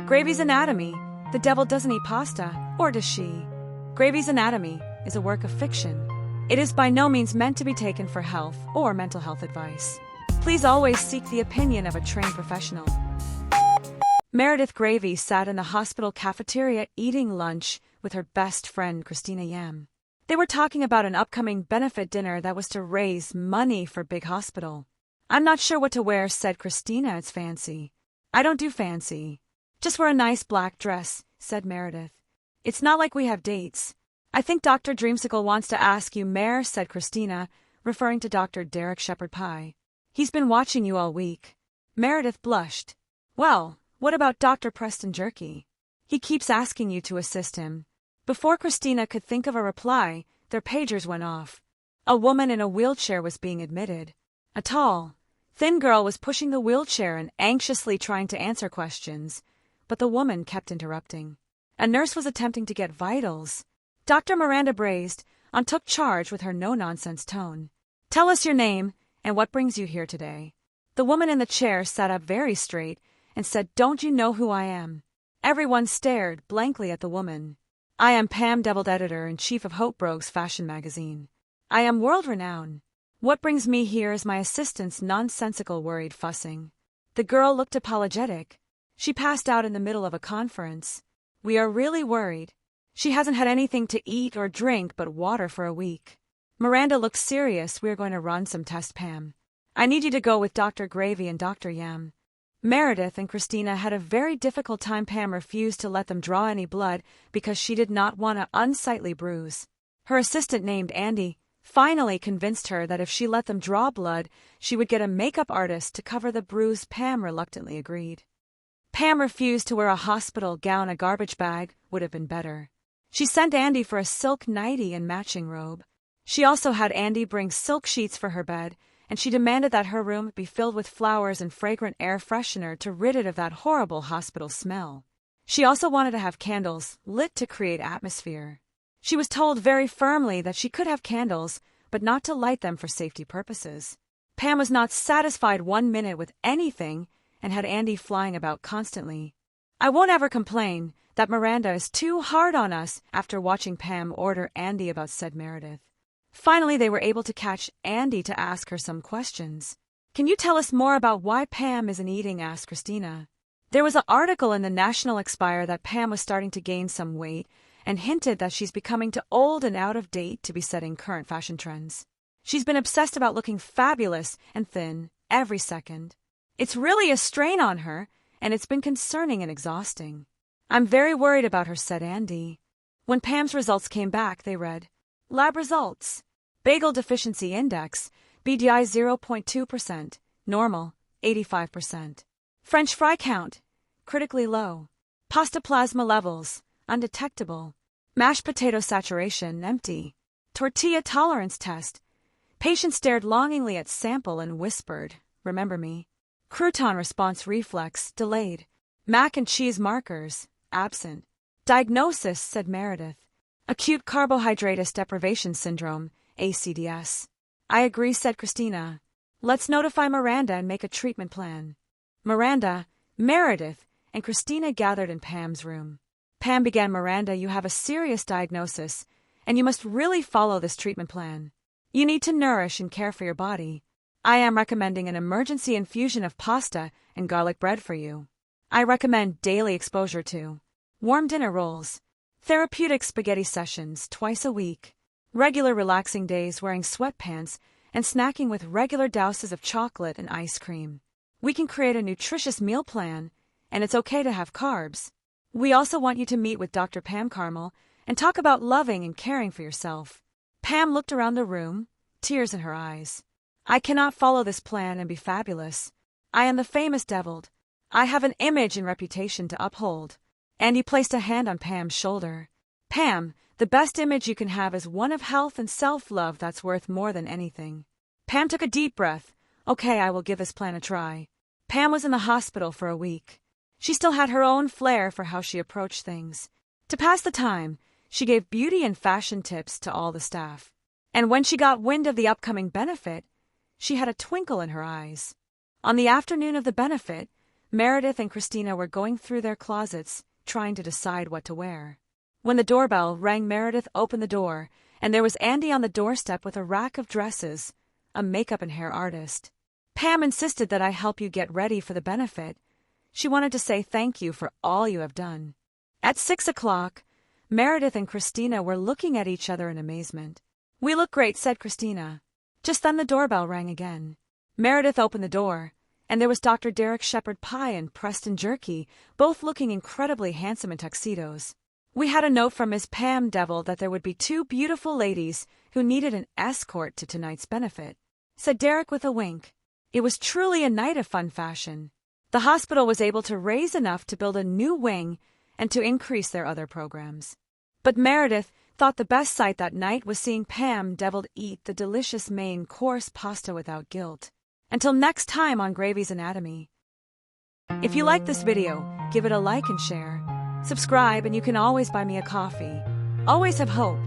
Gravy's Anatomy. The devil doesn't eat pasta, or does she? Gravy's Anatomy is a work of fiction. It is by no means meant to be taken for health or mental health advice. Please always seek the opinion of a trained professional. Meredith Gravy sat in the hospital cafeteria eating lunch with her best friend Christina Yam. They were talking about an upcoming benefit dinner that was to raise money for Big Hospital. "I'm not sure what to wear," said Christina. "It's fancy." "I don't do fancy. Just wear a nice black dress," said Meredith. "It's not like we have dates." "I think Dr. Dreamsicle wants to ask you, Mare," said Christina, referring to Dr. Derek Shepherd Pie. "He's been watching you all week." Meredith blushed. "Well, what about Dr. Preston Jerky? He keeps asking you to assist him." Before Christina could think of a reply, their pagers went off. A woman in a wheelchair was being admitted. A tall, thin girl was pushing the wheelchair and anxiously trying to answer questions, but the woman kept interrupting. A nurse was attempting to get vitals. Dr. Miranda Braised took charge with her no-nonsense tone. "Tell us your name and what brings you here today." The woman in the chair sat up very straight and said, "Don't you know who I am?" Everyone stared blankly at the woman. "I am Pam Deviled, editor-in-chief of Hope Brogues fashion magazine. I am world-renowned. What brings me here is my assistant's nonsensical worried fussing." The girl looked apologetic. She passed out in the middle of a conference. "We are really worried. She hasn't had anything to eat or drink but water for a week." Miranda looked serious. "We're going to run some tests, Pam. I need you to go with Dr. Gravy and Dr. Yam." Meredith and Christina had a very difficult time. Pam refused to let them draw any blood because she did not want an unsightly bruise. Her assistant, named Andy, finally convinced her that if she let them draw blood, she would get a makeup artist to cover the bruise. Pam reluctantly agreed. Pam refused to wear a hospital gown. A garbage bag would have been better. She sent Andy for a silk nightie and matching robe. She also had Andy bring silk sheets for her bed, and she demanded that her room be filled with flowers and fragrant air freshener to rid it of that horrible hospital smell. She also wanted to have candles lit to create atmosphere. She was told very firmly that she could have candles, but not to light them for safety purposes. Pam was not satisfied 1 minute with anything and had Andy flying about constantly. "I won't ever complain that Miranda is too hard on us," after watching Pam order Andy about, said Meredith. Finally, they were able to catch Andy to ask her some questions. "Can you tell us more about why Pam isn't eating?" asked Christina. There was an article in the National Enquirer that Pam was starting to gain some weight and hinted that she's becoming too old and out of date to be setting current fashion trends. She's been obsessed about looking fabulous and thin every second. It's really a strain on her, and it's been concerning and exhausting. "I'm very worried about her," said Andy. When Pam's results came back, they read, "Lab results. Bagel Deficiency Index, BDI 0.2%, normal, 85%. French fry count, critically low. Pasta plasma levels, undetectable. Mashed potato saturation, empty. Tortilla tolerance test." Patient stared longingly at sample and whispered, "Remember me." Crouton response reflex, delayed. Mac and cheese markers, absent. "Diagnosis," said Meredith. "Acute carbohydrate deprivation syndrome, ACDS." "I agree," said Christina. "Let's notify Miranda and make a treatment plan." Miranda, Meredith, and Christina gathered in Pam's room. Pam began. "Miranda, you have a serious diagnosis, and you must really follow this treatment plan. You need to nourish and care for your body. I am recommending an emergency infusion of pasta and garlic bread for you. I recommend daily exposure to warm dinner rolls, therapeutic spaghetti sessions twice a week, regular relaxing days wearing sweatpants, and snacking with regular douses of chocolate and ice cream. We can create a nutritious meal plan, and it's okay to have carbs. We also want you to meet with Dr. Pam Carmel and talk about loving and caring for yourself." Pam looked around the room, tears in her eyes. "I cannot follow this plan and be fabulous. I am the famous Deviled. I have an image and reputation to uphold." Andy placed a hand on Pam's shoulder. "Pam, the best image you can have is one of health and self-love that's worth more than anything." Pam took a deep breath. "Okay, I will give this plan a try." Pam was in the hospital for a week. She still had her own flair for how she approached things. To pass the time, she gave beauty and fashion tips to all the staff. And when she got wind of the upcoming benefit, she had a twinkle in her eyes. On the afternoon of the benefit, Meredith and Christina were going through their closets, trying to decide what to wear. When the doorbell rang, Meredith opened the door, and there was Andy on the doorstep with a rack of dresses, a makeup and hair artist. Pam insisted that I help you get ready for the benefit. She wanted to say thank you for all you have done. At 6 o'clock, Meredith and Christina were looking at each other in amazement. "We look great," said Christina. Just then the doorbell rang again. Meredith opened the door, and there was Dr. Derek Shepherd Pye and Preston Jerky, both looking incredibly handsome in tuxedos. "We had a note from Miss Pam Devil that there would be 2 beautiful ladies who needed an escort to tonight's benefit," said Derek with a wink. It was truly a night of fun fashion. The hospital was able to raise enough to build a new wing and to increase their other programs. But Meredith thought the best sight that night was seeing Pam Devil eat the delicious main course pasta without guilt. Until next time on Gravy's Anatomy. If you like this video, give it a like and share. Subscribe, and you can always buy me a coffee. Always have hope.